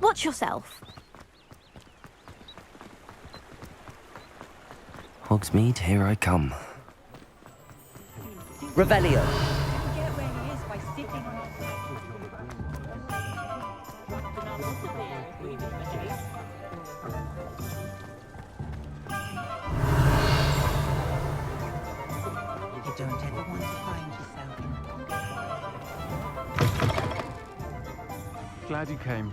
Watch yourself. Hogsmeade, here I come. Revelio. You don't ever want to find yourself in... Glad you came.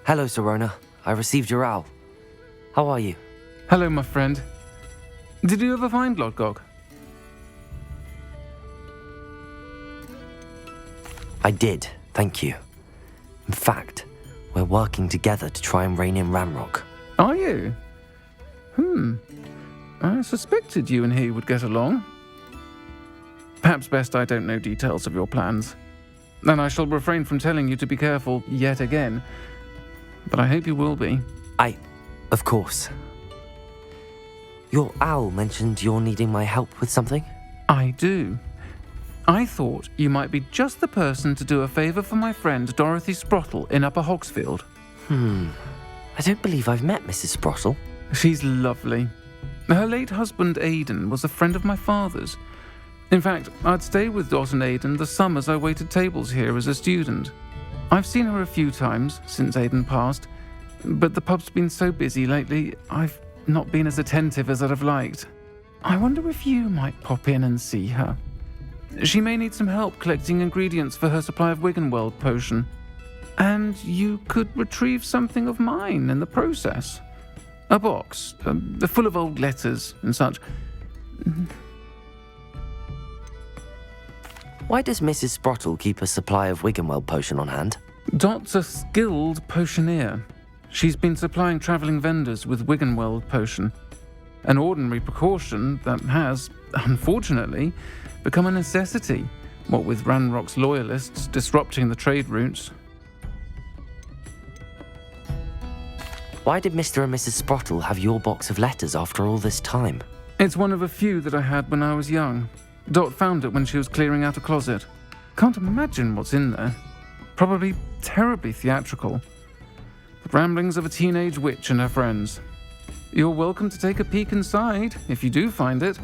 Hello, Sirona. I received your owl. How are you? Hello, my friend. Did you ever find Lodgok? I did, thank you. In fact, we're working together to try and rein in Ranrok. Are you? I suspected you and he would get along. Perhaps best I don't know details of your plans. And I shall refrain from telling you to be careful yet again. But I hope you will be. Of course. Your owl mentioned you're needing my help with something? I do. I thought you might be just the person to do a favour for my friend Dorothy Sprottle in Upper Hogsfield. I don't believe I've met Mrs. Sprottle. She's lovely. Her late husband Aidan was a friend of my father's. In fact, I'd stay with Dot and Aidan the summers I waited tables here as a student. I've seen her a few times since Aidan passed, but the pub's been so busy lately, I've not been as attentive as I'd have liked. I wonder if you might pop in and see her. She may need some help collecting ingredients for her supply of Wiggenweld potion. And you could retrieve something of mine in the process. A box, full of old letters and such. Why does Mrs. Sprottle keep a supply of Wiggenweld potion on hand? Dot's a skilled potioneer. She's been supplying travelling vendors with Wiggenweld potion. An ordinary precaution that has, unfortunately, become a necessity, what with Ranrok's loyalists disrupting the trade routes. Why did Mr. and Mrs. Sprottle have your box of letters after all this time? It's one of a few that I had when I was young. Dot found it when she was clearing out a closet. Can't imagine what's in there. Probably terribly theatrical. The ramblings of a teenage witch and her friends. You're welcome to take a peek inside, if you do find it.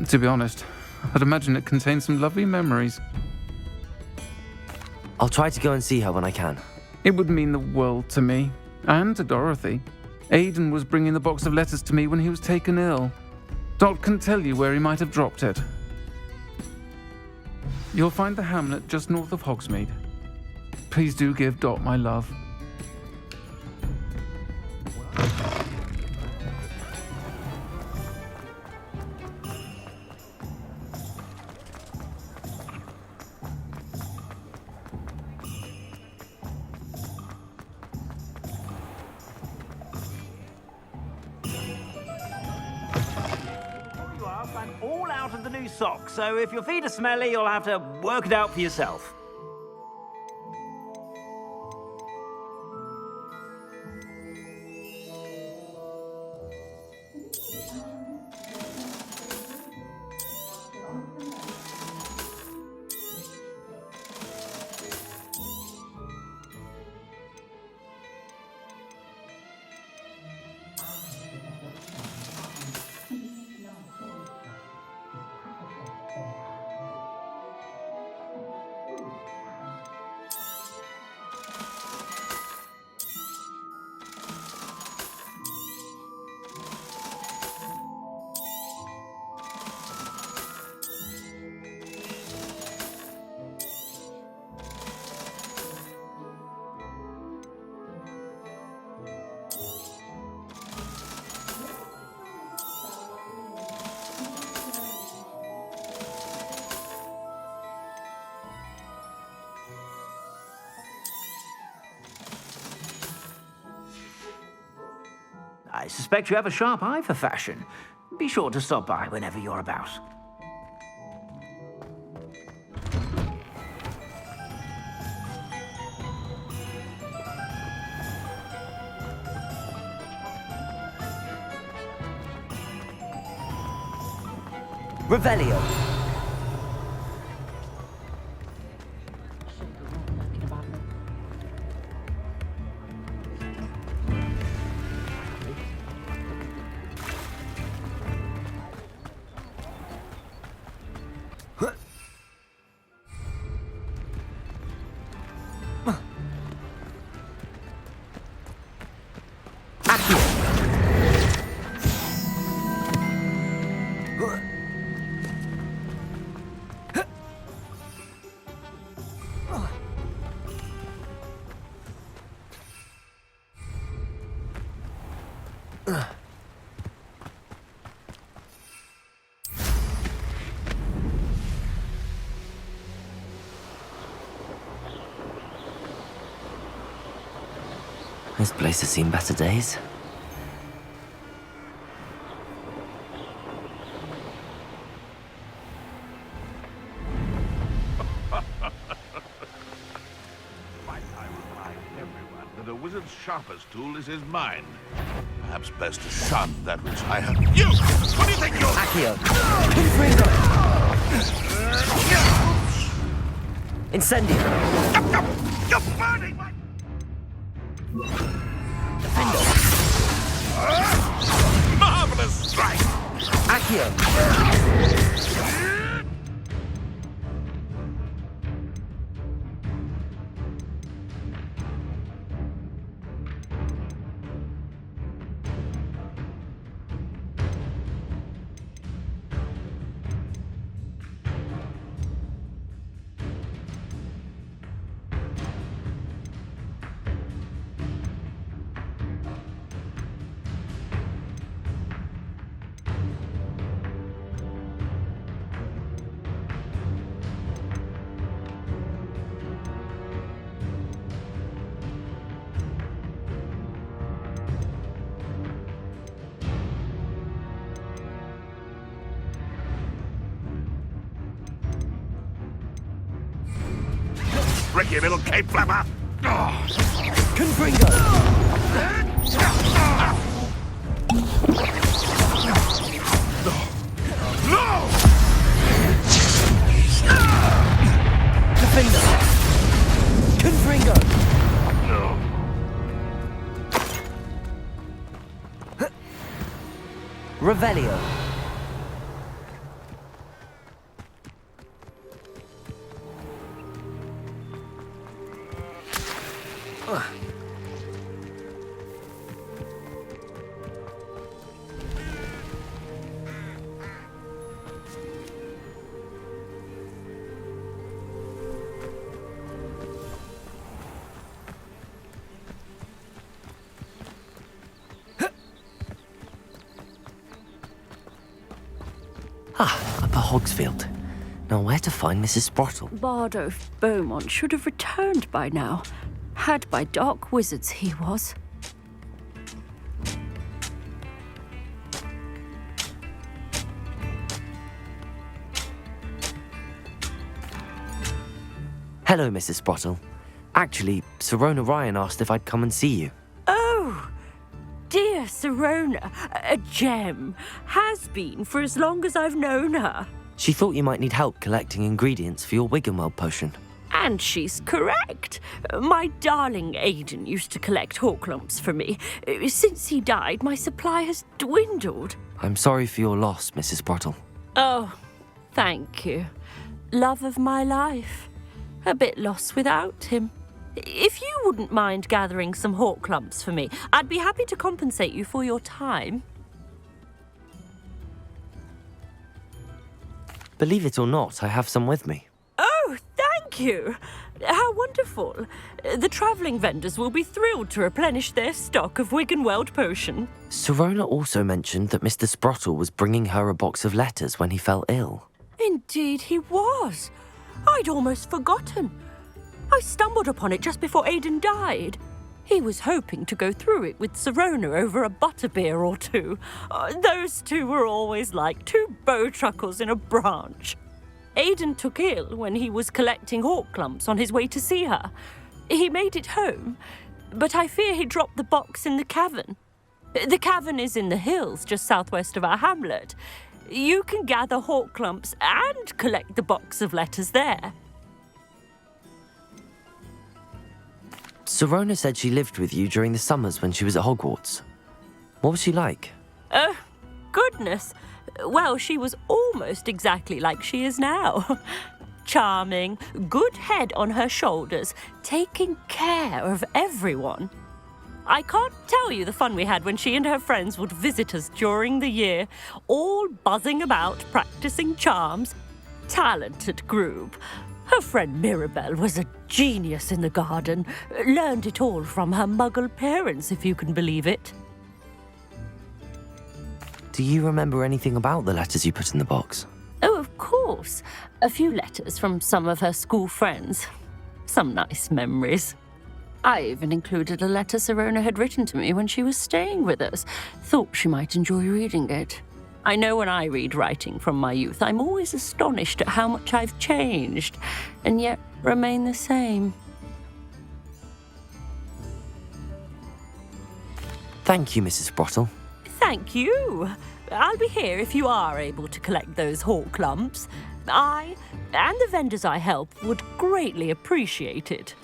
To be honest, I'd imagine it contains some lovely memories. I'll try to go and see her when I can. It would mean the world to me, and to Dorothy. Aidan was bringing the box of letters to me when he was taken ill. Dot can tell you where he might have dropped it. You'll find the hamlet just north of Hogsmeade. Please do give Dot my love. I'm all out of the new socks, so if your feet are smelly, you'll have to work it out for yourself. I suspect you have a sharp eye for fashion. Be sure to stop by whenever you're about. Revelio. This place has seen better days. I remind everyone that a wizard's sharpest tool is his mind. Perhaps best to shun that which I have. You! What do you think you're... Accio. Confringo. Incendio. You're burning my... Defendo. Marvelous strike! Accio. Tricky little cape flapper! Confringo. No! Defendo. Confringo. Revelio. Upper Hogsfield. Now where to find Mrs. Sprottle? Bardo Beaumont should have returned by now. Had by dark wizards he was. Hello, Mrs. Sprottle. Actually, Sirona Ryan asked if I'd come and see you. Oh, dear Sirona, a gem. Has been for as long as I've known her. She thought you might need help collecting ingredients for your Wiggenweld potion. And she's correct. My darling Aidan used to collect hawk lumps for me. Since he died, my supply has dwindled. I'm sorry for your loss, Mrs. Sprottle. Oh, thank you. Love of my life. A bit lost without him. If you wouldn't mind gathering some hawk lumps for me, I'd be happy to compensate you for your time. Believe it or not, I have some with me. Oh, thank you. How wonderful. The travelling vendors will be thrilled to replenish their stock of Wiggenweld potion. Sirona also mentioned that Mr. Sprottle was bringing her a box of letters when he fell ill. Indeed he was. I'd almost forgotten. I stumbled upon it just before Aidan died. He was hoping to go through it with Sirona over a butterbeer or two. Those two were always like two bowtruckles in a branch. Aidan took ill when he was collecting hawk lumps on his way to see her. He made it home, but I fear he dropped the box in the cavern. The cavern is in the hills just southwest of our hamlet. You can gather hawk clumps and collect the box of letters there. Sirona said she lived with you during the summers when she was at Hogwarts. What was she like? Goodness. Well, she was almost exactly like she is now. Charming, good head on her shoulders, taking care of everyone. I can't tell you the fun we had when she and her friends would visit us during the year, all buzzing about, practicing charms. Talented group. Her friend Mirabelle was a genius in the garden. Learned it all from her muggle parents, if you can believe it. Do you remember anything about the letters you put in the box? Oh, of course. A few letters from some of her school friends. Some nice memories. I even included a letter Sirona had written to me when she was staying with us. Thought she might enjoy reading it. I know when I read writing from my youth, I'm always astonished at how much I've changed, and yet remain the same. Thank you, Mrs. Sprottle. Thank you. I'll be here if you are able to collect those hawk clumps. I, and the vendors I help, would greatly appreciate it.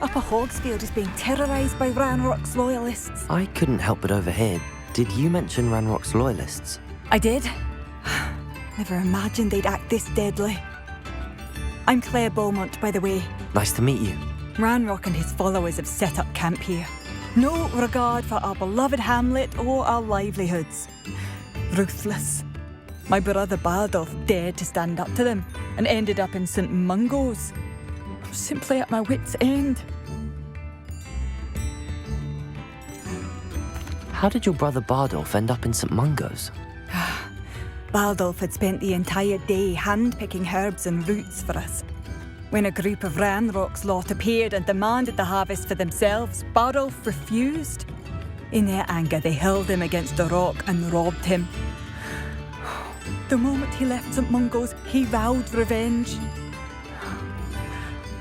Upper Hogsfield is being terrorized by Ranrok's loyalists. I couldn't help but overhear. Did you mention Ranrok's loyalists? I did. Never imagined they'd act this deadly. I'm Claire Beaumont, by the way. Nice to meet you. Ranrok and his followers have set up camp here. No regard for our beloved hamlet or our livelihoods. Ruthless. My brother Bardolph dared to stand up to them and ended up in St. Mungo's. I'm simply at my wit's end. How did your brother Bardolph end up in St. Mungo's? Bardolph had spent the entire day hand-picking herbs and roots for us. When a group of Ranrok's lot appeared and demanded the harvest for themselves, Bardolph refused. In their anger, they hurled him against a rock and robbed him. The moment he left St. Mungo's, he vowed revenge.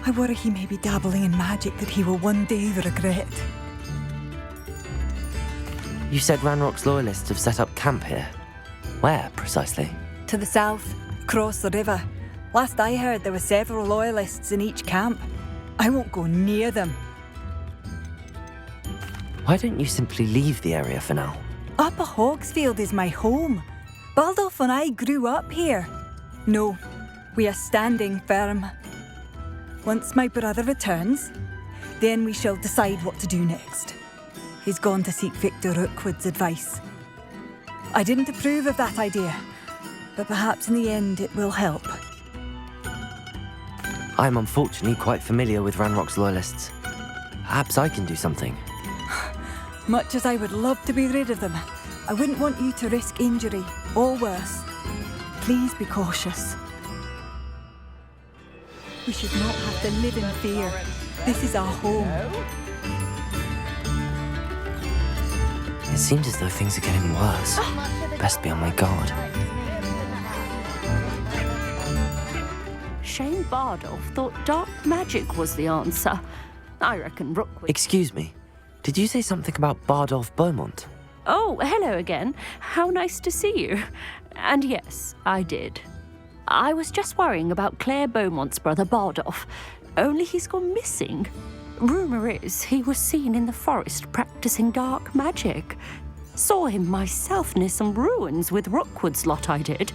I worry he may be dabbling in magic that he will one day regret. You said Ranrok's loyalists have set up camp here. Where, precisely? To the south, across the river. Last I heard, there were several loyalists in each camp. I won't go near them. Why don't you simply leave the area for now? Upper Hogsfield is my home. Bardolph and I grew up here. No, we are standing firm. Once my brother returns, then we shall decide what to do next. He's gone to seek Victor Rookwood's advice. I didn't approve of that idea, but perhaps in the end it will help. I'm unfortunately quite familiar with Ranrok's loyalists. Perhaps I can do something. Much as I would love to be rid of them, I wouldn't want you to risk injury, or worse. Please be cautious. We should not have to live in fear. This is our home. It seems as though things are getting worse. Best be on my guard. Shane Bardolph thought dark magic was the answer. I reckon Rookwood... Excuse me. Did you say something about Bardolph Beaumont? Oh, hello again. How nice to see you. And yes, I did. I was just worrying about Claire Beaumont's brother Bardolph. Only he's gone missing. Rumour is he was seen in the forest practicing dark magic. Saw him myself near some ruins with Rookwood's lot I did.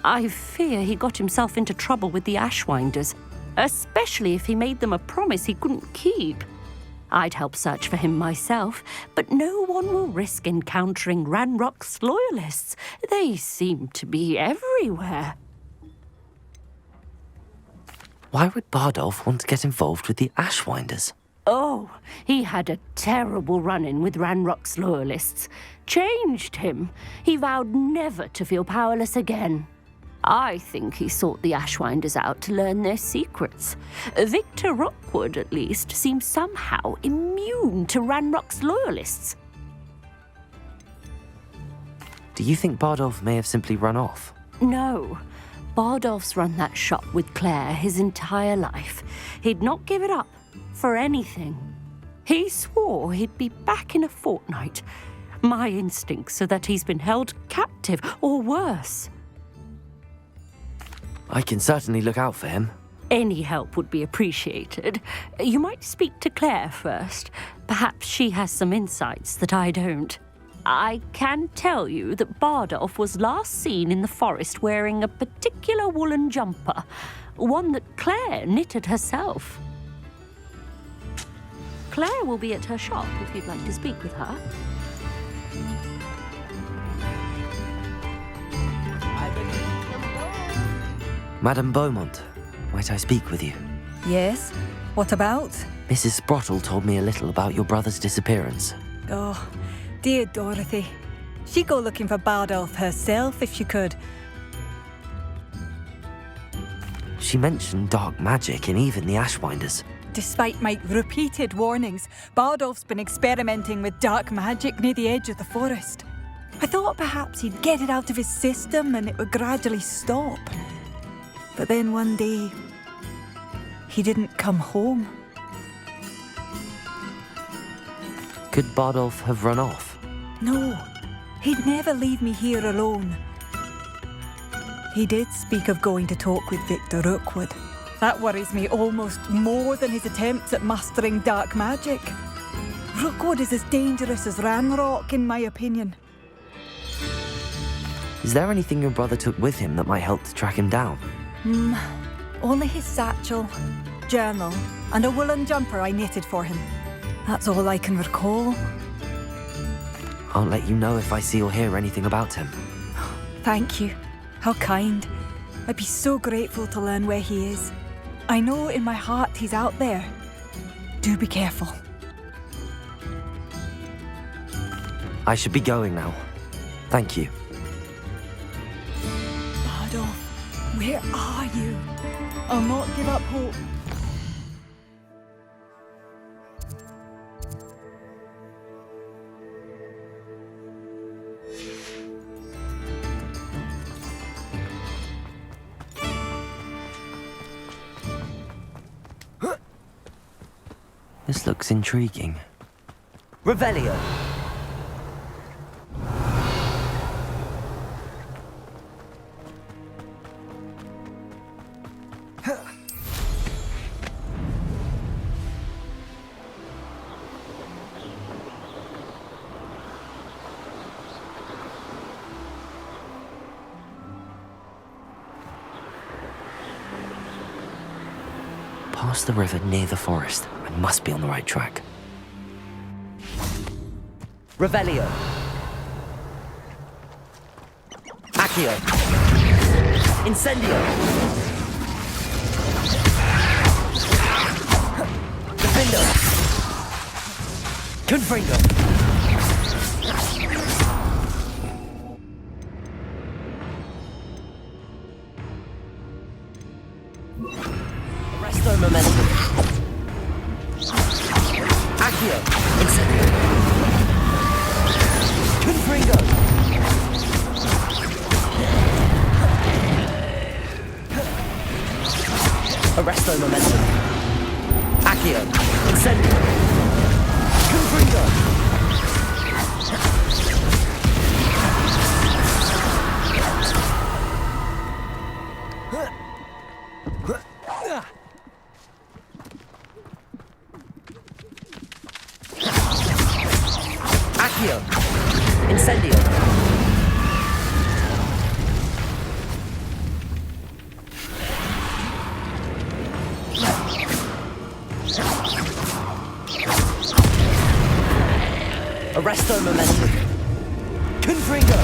I fear he got himself into trouble with the Ashwinders, especially if he made them a promise he couldn't keep. I'd help search for him myself, but no one will risk encountering Ranrok's loyalists. They seem to be everywhere. Why would Bardolph want to get involved with the Ashwinders? Oh, he had a terrible run-in with Ranrok's loyalists. Changed him. He vowed never to feel powerless again. I think he sought the Ashwinders out to learn their secrets. Victor Rookwood, at least, seems somehow immune to Ranrok's loyalists. Do you think Bardolph may have simply run off? No. Bardolph's run that shop with Claire his entire life. He'd not give it up for anything. He swore he'd be back in a fortnight. My instincts are that he's been held captive, or worse. I can certainly look out for him. Any help would be appreciated. You might speak to Claire first. Perhaps she has some insights that I don't. I can tell you that Bardolph was last seen in the forest wearing a particular woolen jumper, one that Claire knitted herself. Claire will be at her shop if you'd like to speak with her. Madame Beaumont, might I speak with you? Yes? What about? Mrs. Sprottle told me a little about your brother's disappearance. Oh, dear Dorothy. She'd go looking for Bardolph herself if she could. She mentioned dark magic and even the Ashwinders. Despite my repeated warnings, Bardolph's been experimenting with dark magic near the edge of the forest. I thought perhaps he'd get it out of his system and it would gradually stop. But then one day, he didn't come home. Could Bardolph have run off? No, he'd never leave me here alone. He did speak of going to talk with Victor Rookwood. That worries me almost more than his attempts at mastering dark magic. Rookwood is as dangerous as Ranrok, in my opinion. Is there anything your brother took with him that might help to track him down? Only his satchel, journal, and a woolen jumper I knitted for him. That's all I can recall. I'll let you know if I see or hear anything about him. Thank you. How kind. I'd be so grateful to learn where he is. I know in my heart he's out there. Do be careful. I should be going now. Thank you. Bardolph, where are you? I'll not give up hope. This looks intriguing. Revelio! Past the river near the forest. I must be on the right track. Revelio. Accio. Incendio. Defendo. Confringo. Arresto momentum. Accio. Incendio. Confringo. Arresto momentum. Accio. Incendio. Confringo. Accio. Incendio. Arresto momentum. Confringo.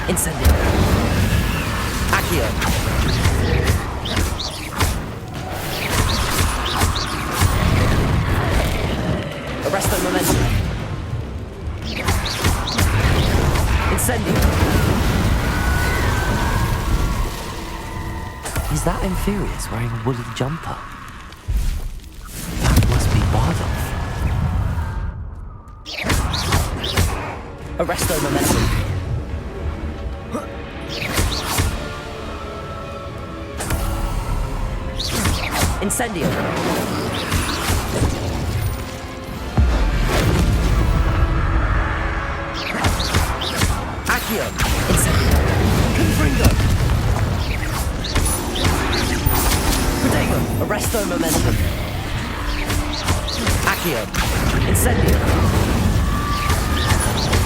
Incendio. Accio. Arresto momentum. Incendio. Is that Infurious wearing a woolly jumper? That must be Bardolph. Arresto momentum. Incendio. Accio. Incendio. Confringo. Protego. Arresto momentum. Accio. Incendio.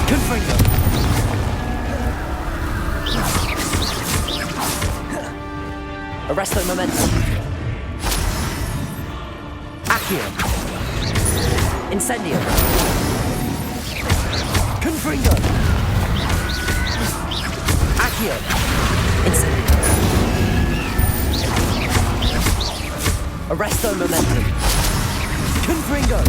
Confringo. Arresto momentum. Accio. Incendio. Confringo. Accio. Incendio. Arresto momentum. Confringo.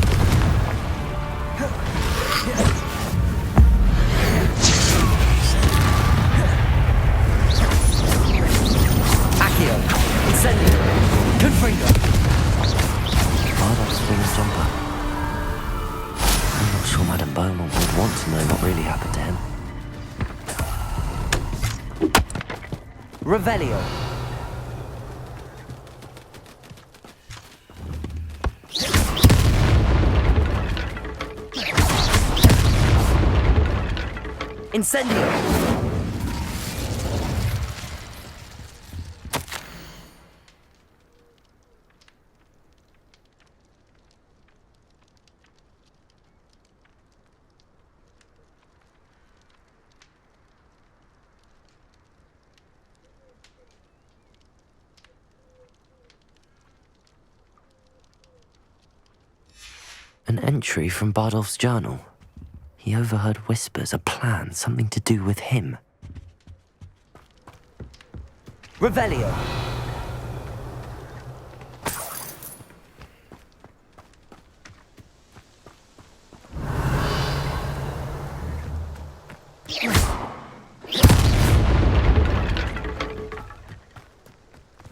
Accio. Incendio. Confringo. Bardolph's fallen jumper. I'm not sure Madame Beaumont would want to know what really happened to him. Revelio. Incendio. An entry from Bardolph's journal. He overheard whispers, a plan, something to do with him. Revelio.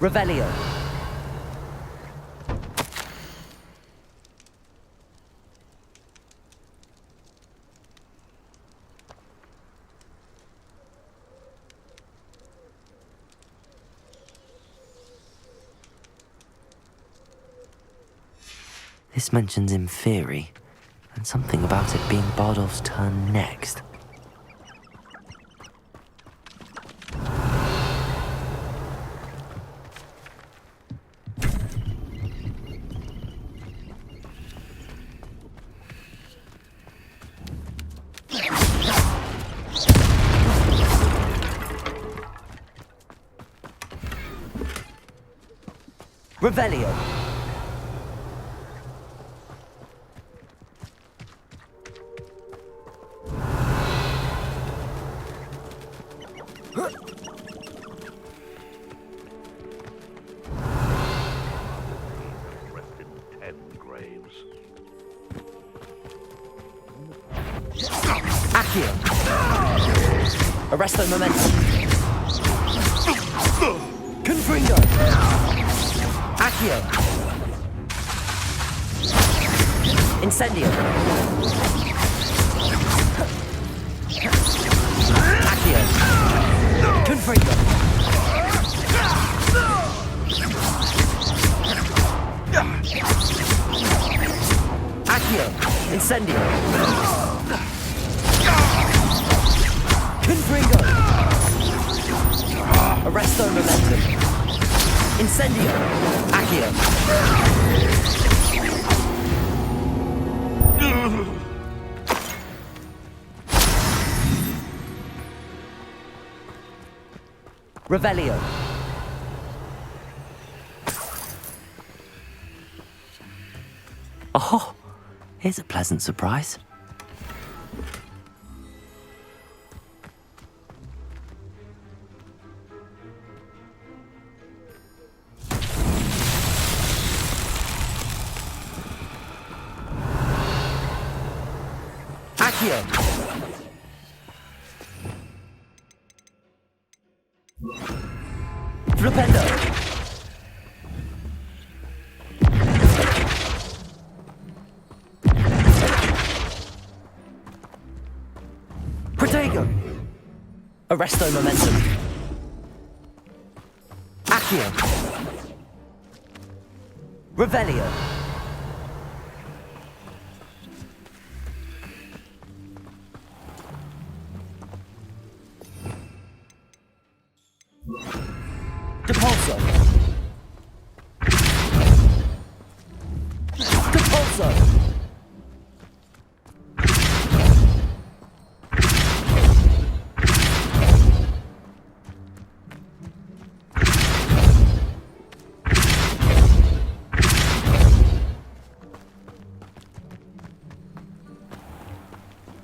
Revelio. This mentions in theory, and something about it being Bardolph's turn next. Revelio. Arresto momentum. Confringo. Accio. Incendio. Accio. Confringo. Accio. Incendio. Confringo. Arresto momentum. Incendio. Accio. Revelio. Oh, here's a pleasant surprise. Accio. Flipendo. Fuego! Arresto momentum. Accio. Revelio. Depulso. Depulso.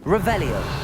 Revelio.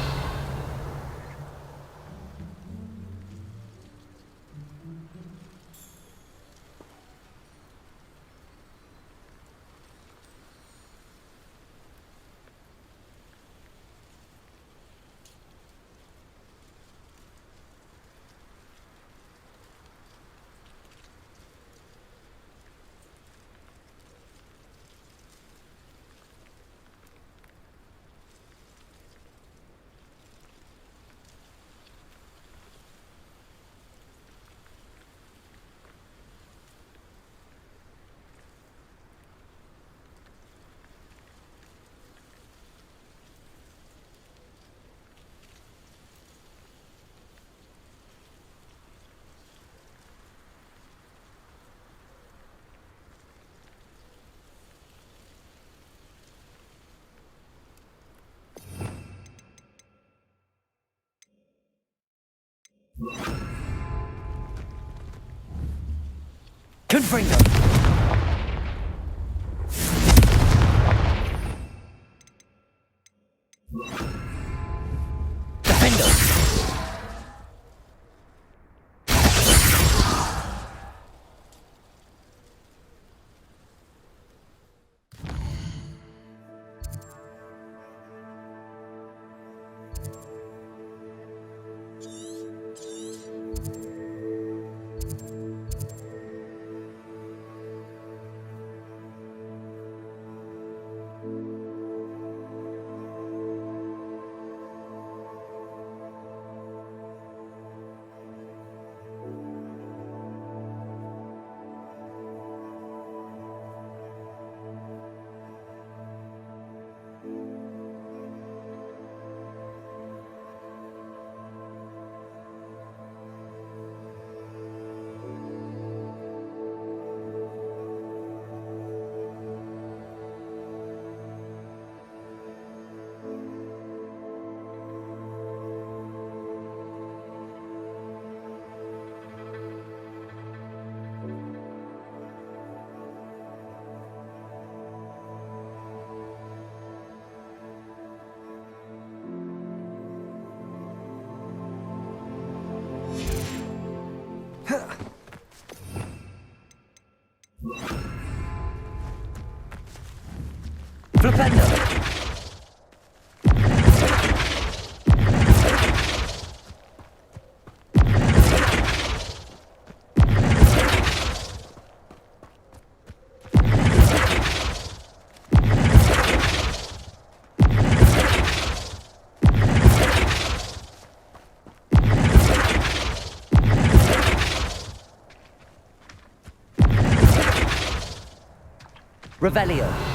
Confringo. Defendo. Flipendo. Revelio.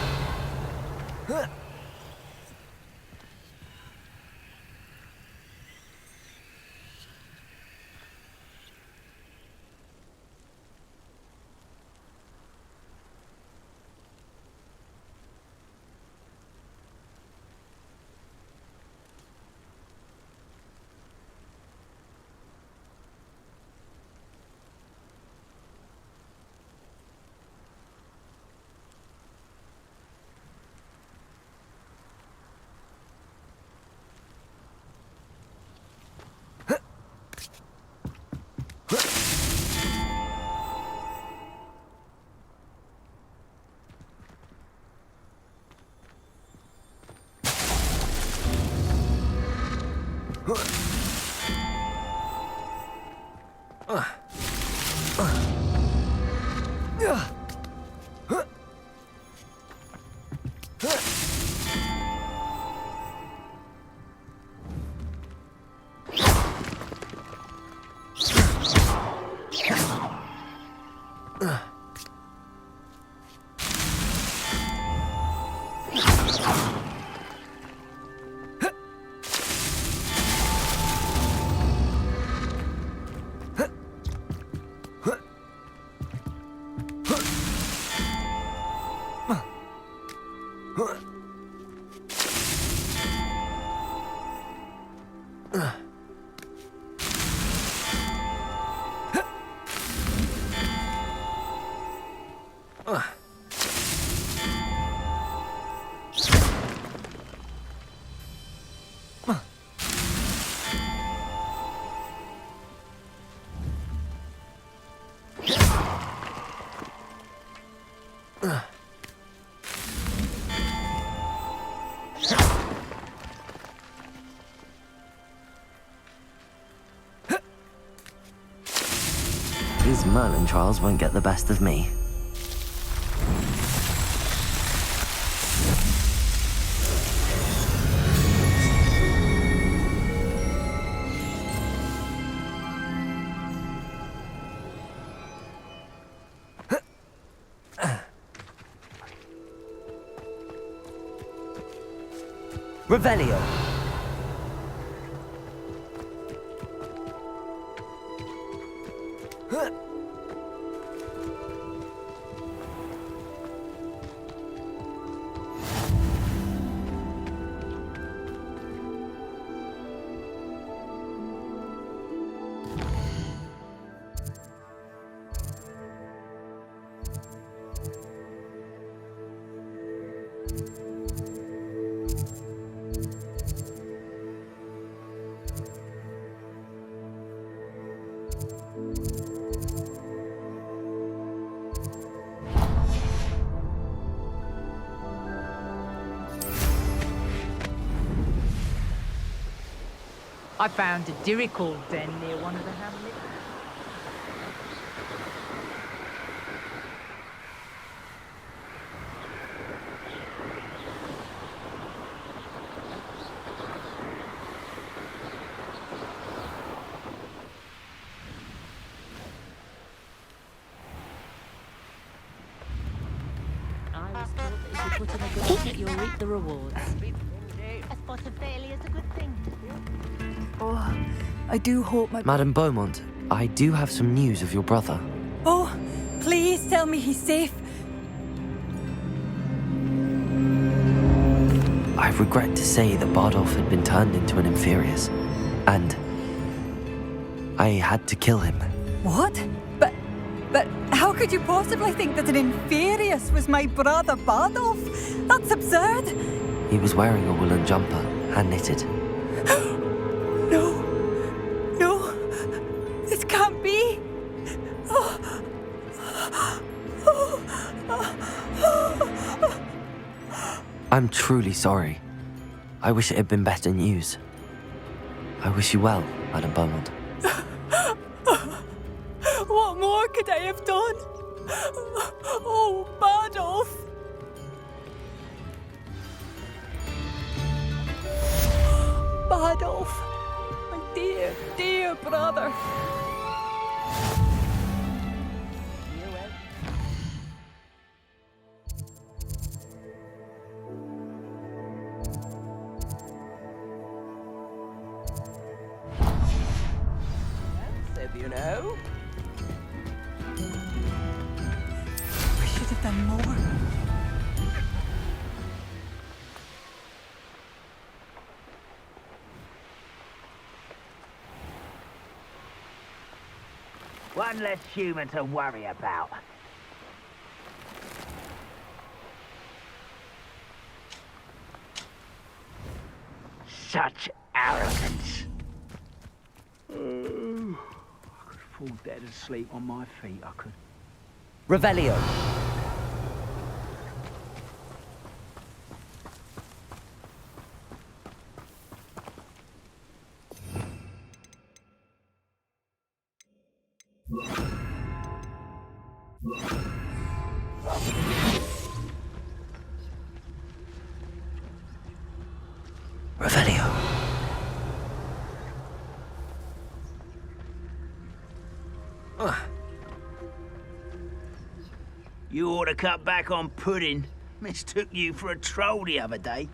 These Merlin trials won't get the best of me. Revelio. I found a Diricall den near one of the hamlets. I was told that if you put in a good effort, you'll reap the rewards. A spot of failure is a good thing. Oh, I do hope my... Madame Beaumont, I do have some news of your brother. Oh, please tell me he's safe. I regret to say that Bardolph had been turned into an Inferius, and I had to kill him. What? But how could you possibly think that an Inferius was my brother Bardolph? That's absurd. He was wearing a woolen jumper, hand-knitted. No, this can't be. I'm truly sorry. I wish it had been better news. I wish you well, Madame Beaumont. What more could I have done? Oh, Bardolph. Bardolph, my dear, dear brother. You know? We should have done more. One less human to worry about. Such arrogance. I could fall dead asleep on my feet, I could. Revelio. Revelio. You ought to cut back on pudding. Mistook you for a troll the other day.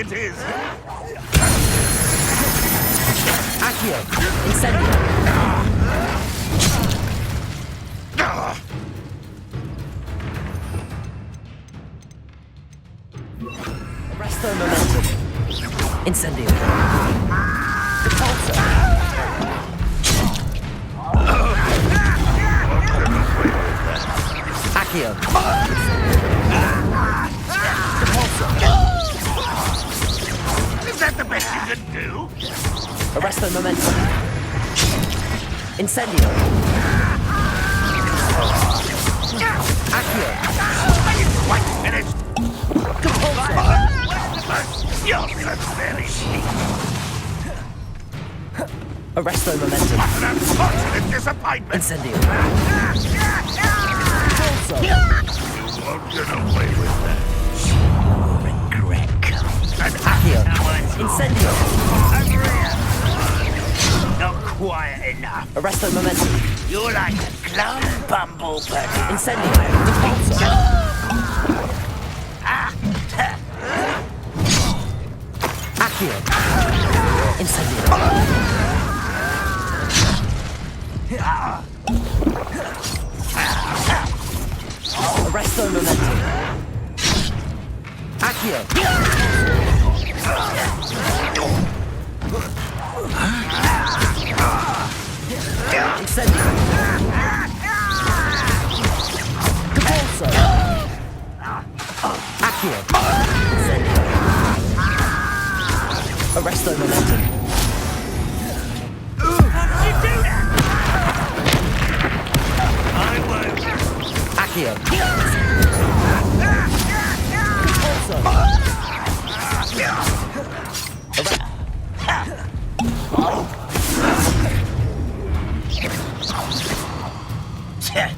it is. Accio! Incendio! Arresto momentum. Incendio. Repulsor. Accio. Is that the best you can do? Arresto momentum. Incendio. Accio. Quite finished. Repulsor. You're very cheap. Arresto momentum. An unfortunate disappointment. Incendio. Repulsor. You won't get away with that. Regret. And Accio. Incendio. Not quiet enough. Arresto momentum. You're like a clown bumblebee. Incendio. Repulsor. Accio. Incendio. Arresto momentum. Accio. Incendio. Repulsor. Accio. Incendio. Arresto momentum. How did you do that? I won't. Accio.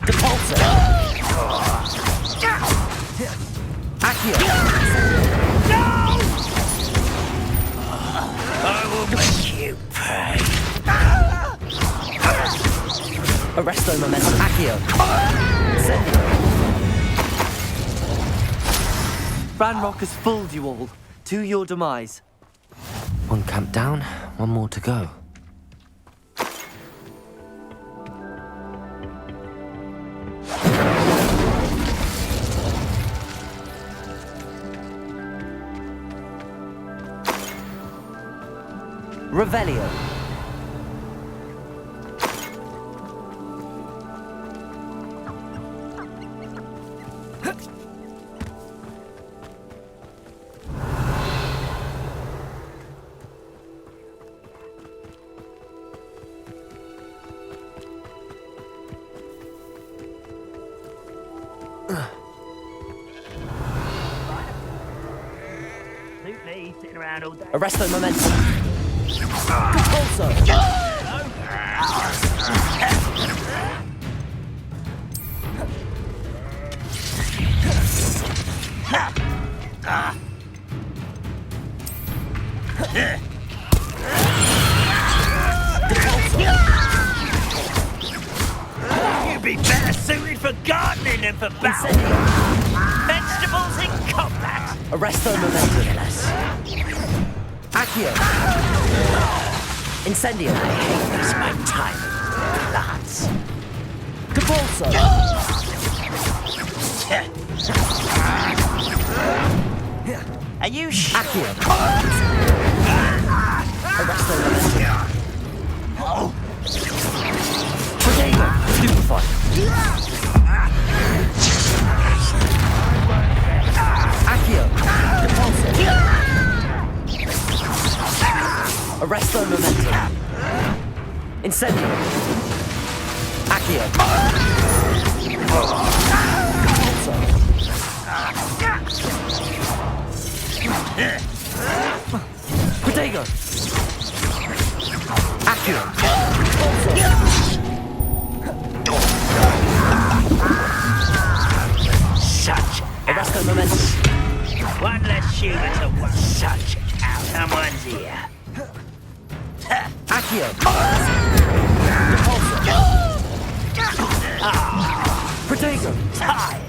Repulsor. Accio. I will make you pay. Arresto momentum. Accio. Incendio. Ranrok has fooled you all. To your demise. One camp down, one more to go. Revelio. Suit me, sitting around all day. Arresto momentum. Repulsor. You'd be better suited for gardening than for battle. Incendio. Vegetables in combat. Arresto momentum. Accio. Incendio. I hate this my time with plants. Repulsor. Are you sure? Accio. Arresto momentum. Protego. Stupefy. Accio. Repulsor. Arresto momentum. Incendio. Accio. Repulsor. Protego. Accio. Repulsor. Such Arresto momentum. one less human to one. Such out. Someone's here. Accio. Repulsor. Protego. Tired.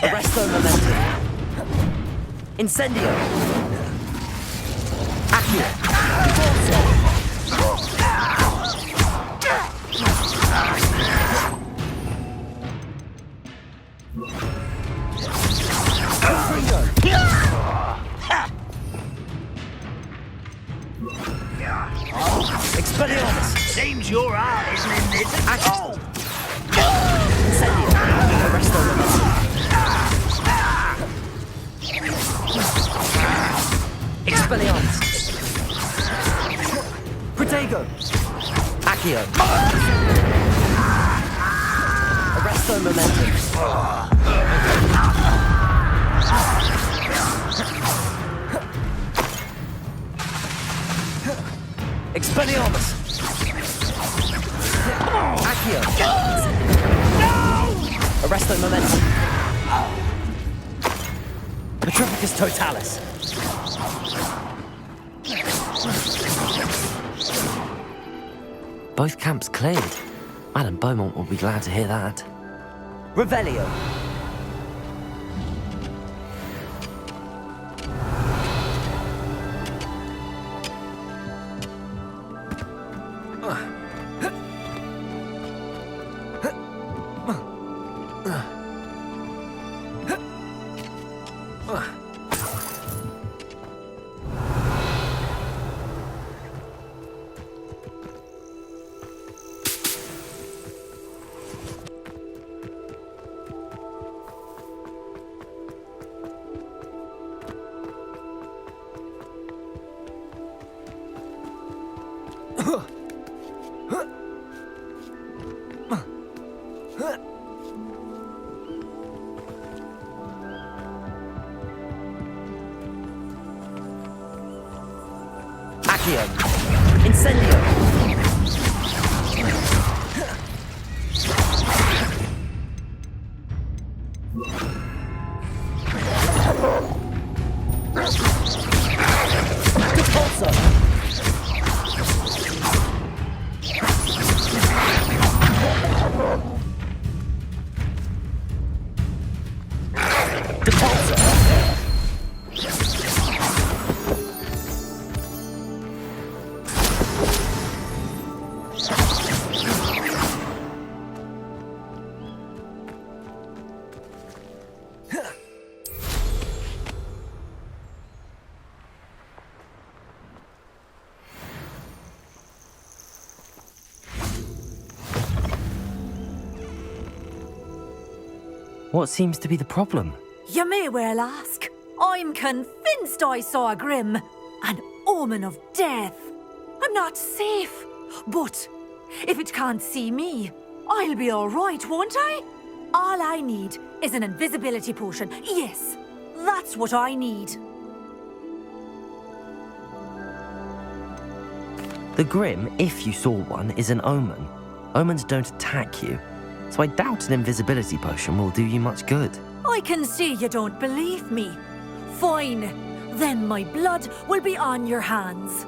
Arresto momentum. Incendio! Accio! Expelliarmus! Seems your art isn't in this at all. Incendio! Arresto momentum. Expelliarmus! Protego! Accio! Arresto momentum. Expelliarmus! Accio! Arresto momentum. Petrificus totalis. Both camps cleared. Madame Beaumont will be glad to hear that. Revelio. Accio! Incendio! Depulso! Depulso! What seems to be the problem? You may well ask. I'm convinced I saw a grim, an omen of death. I'm not safe, but if it can't see me, I'll be all right, won't I? All I need is an invisibility potion. Yes, that's what I need. The Grim, if you saw one, is an omen. Omens don't attack you, so I doubt an invisibility potion will do you much good. I can see you don't believe me. Fine, then my blood will be on your hands.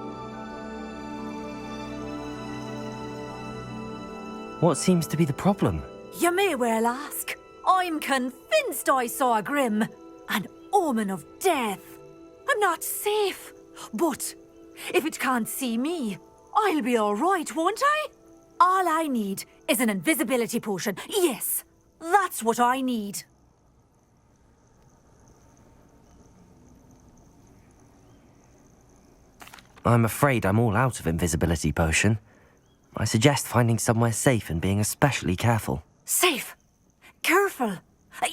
What seems to be the problem? You may well ask. I'm convinced I saw a grim, an omen of death. I'm not safe, but if it can't see me, I'll be all right, won't I? All I need is an invisibility potion. Yes, that's what I need. I'm afraid I'm all out of invisibility potion. I suggest finding somewhere safe and being especially careful. Safe? Careful?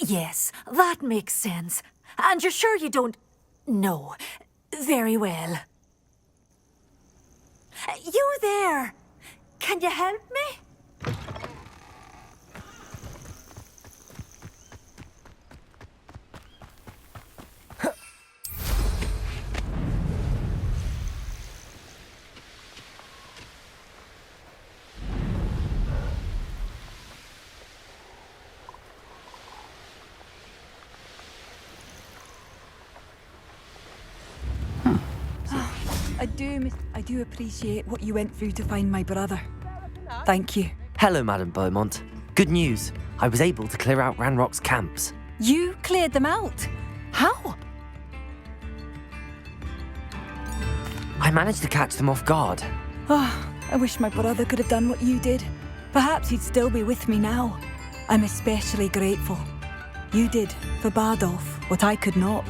Yes, that makes sense. And you're sure you don't... No. Very well. You there! Can you help me? I do appreciate what you went through to find my brother. Thank you. Hello, Madame Beaumont. Good news. I was able to clear out Ranrok's camps. You cleared them out? How? managed to catch them off guard. Oh, I wish my brother could have done what you did. Perhaps he'd still be with me now. I'm especially grateful. You did, for Bardolph, what I could not.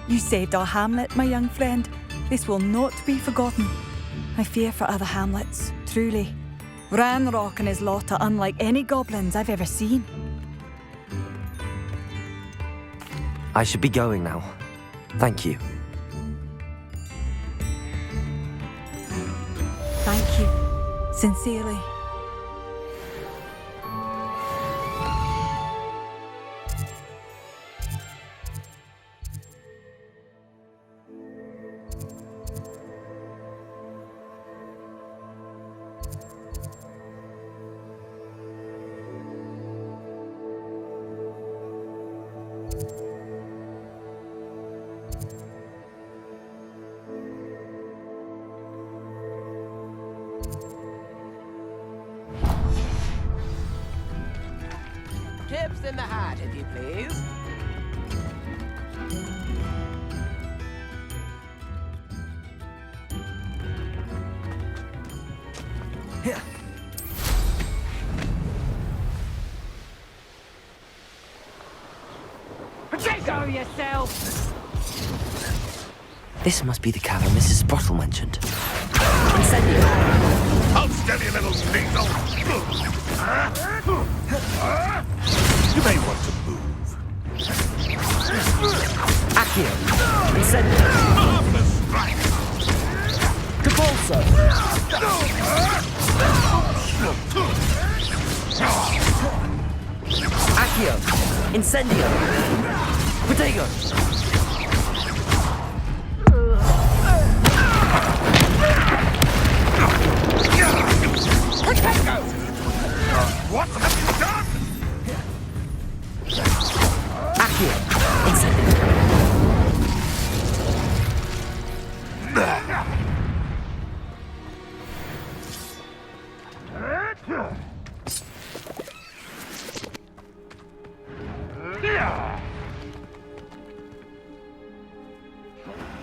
You saved our hamlet, my young friend. This will not be forgotten. I fear for other hamlets, truly. Ranrok and his lot are unlike any goblins I've ever seen. I should be going now. Thank you. Thank you. Sincerely. Tips in the hat, if you please. Go yourself! This must be the cavern Mrs. Sprottle mentioned. Hold steady, little diesel! You may want to move. Accio! Incendio! Marvelous strike! Capulso! Accio! Incendio! Protego! What have you done? Accio! Incendio!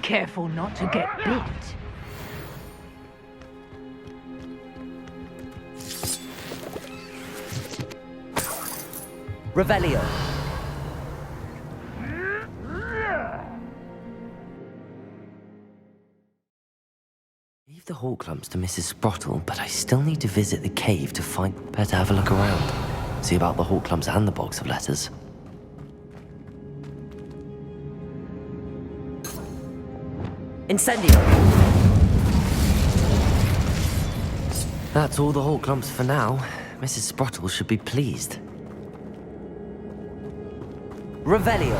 Careful not to get bit. Revelio! Leave the hawk lumps to Mrs. Sprottle, but I still need to visit the cave to find... Better have a look around. See about the hawk lumps and the box of letters. Incendio! That's all the hawk lumps for now. Mrs. Sprottle should be pleased. Revelio!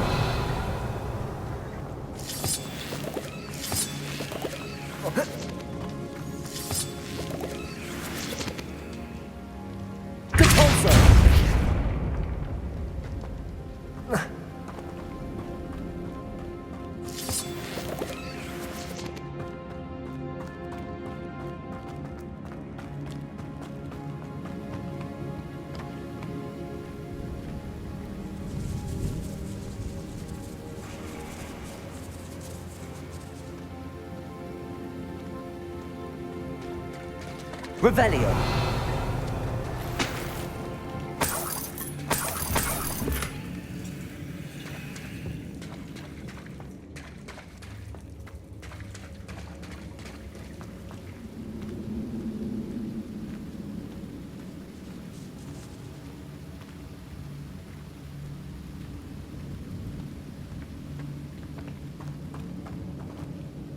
Capulso! Revelio!